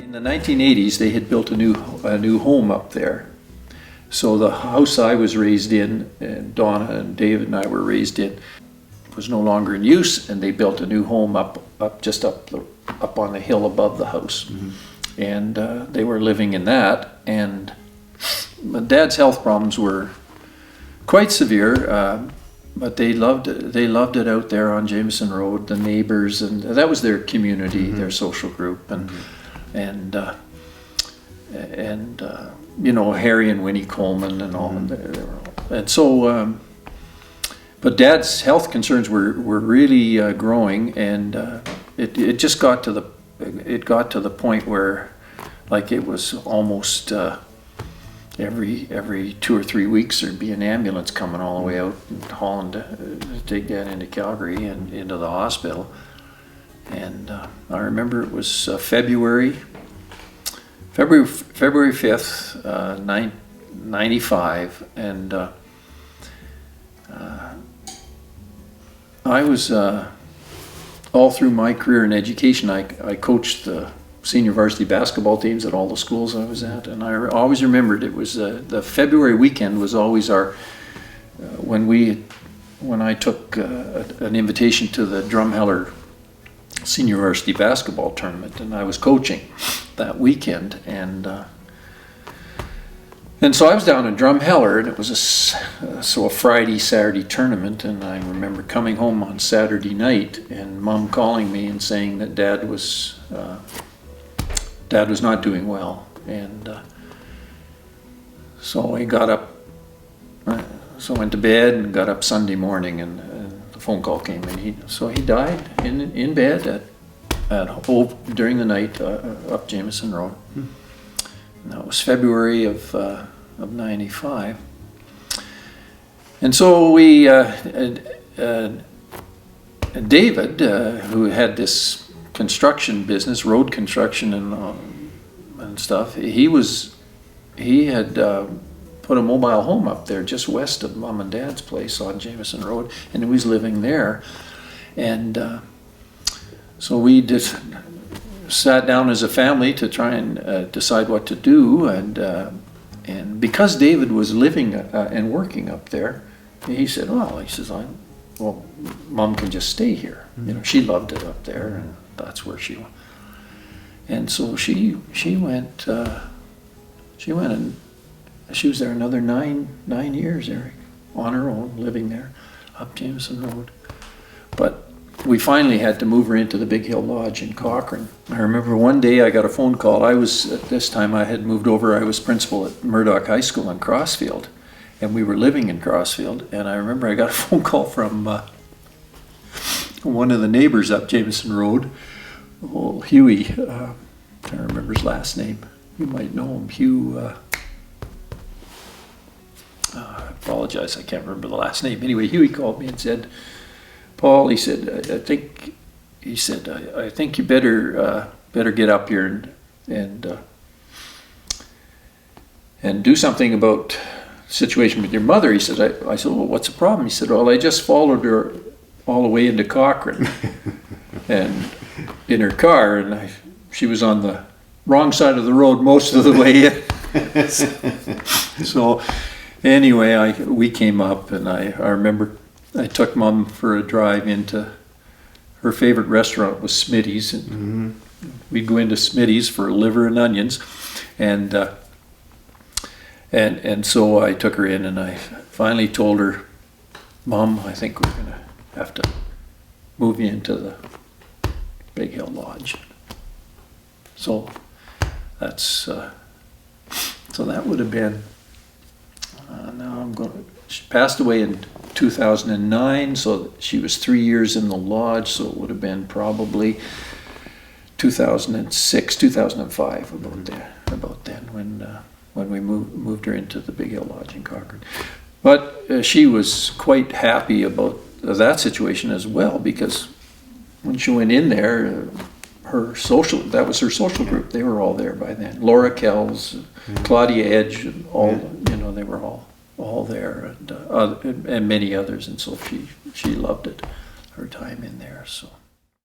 In the 1980s, they had built a new home up there. So the house I was raised in, and Donna and David and I were raised in, was no longer in use, and they built a new home up on the hill above the house. Mm-hmm. And they were living in that. And my dad's health problems were quite severe, but they loved it out there on Jameson Road. The neighbors, and that was their community, mm-hmm. their social group, and you know, Harry and Winnie Coleman and all. Mm-hmm. And so, but Dad's health concerns were really growing, and it just got to the point where, like, it was almost every 2 or 3 weeks there'd be an ambulance coming all the way out in Holland to take Dad into Calgary and into the hospital. And I remember it was February 5th, 1995, and I was all through my career in education, I coached the senior varsity basketball teams at all the schools I was at, and I always remembered it was the February weekend was always our when I took an invitation to the Drumheller senior varsity basketball tournament, and I was coaching that weekend, and so I was down in Drumheller, and it was a Friday, Saturday tournament, and I remember coming home on Saturday night and Mom calling me and saying that Dad was not doing well, and so I got up, so I went to bed and got up Sunday morning, and the phone call came, and he died in bed during the night up Jameson Road. And that was February of '95, and so we David, who had this construction business, road construction and stuff, he had put a mobile home up there just west of Mom and Dad's place on Jameson Road, and he was living there. And so we just sat down as a family to try and decide what to do, and because David was living and working up there, he said, well, Mom can just stay here. Mm-hmm. You know, she loved it up there, and that's where she went. And so she went and she was there another nine years, Eric, on her own, living there up Jameson Road. But we finally had to move her into the Big Hill Lodge in Cochrane. I remember one day I got a phone call. At this time I had moved over. I was principal at Murdoch High School in Crossfield, and we were living in Crossfield. And I remember I got a phone call from one of the neighbors up Jameson Road, Huey. I can't remember his last name. You might know him, Hugh. I apologize, I can't remember the last name. Anyway, Huey called me and said, Paul, he said, I think you better get up here and do something about the situation with your mother. He said, I said, well, what's the problem? He said, well, I just followed her all the way into Cochrane and in her car, and she was on the wrong side of the road most of the way in. So anyway, we came up, and I remember I took Mom for a drive into her favorite restaurant was Smitty's, and mm-hmm. we'd go into Smitty's for liver and onions, and so I took her in, and I finally told her, Mom, I think we're gonna have to move you into the Big Hill Lodge. So that's so that would have been. She passed away in 2009, so she was 3 years in the lodge, so it would have been probably 2006, 2005, about then when we moved her into the Big Hill Lodge in Cochrane. But she was quite happy about that situation as well, because when she went in there, that was her social group. They were all there by then. Laura Kells, Claudia Edge, and all, they were all there, and many others, and so she loved it, her time in there. So.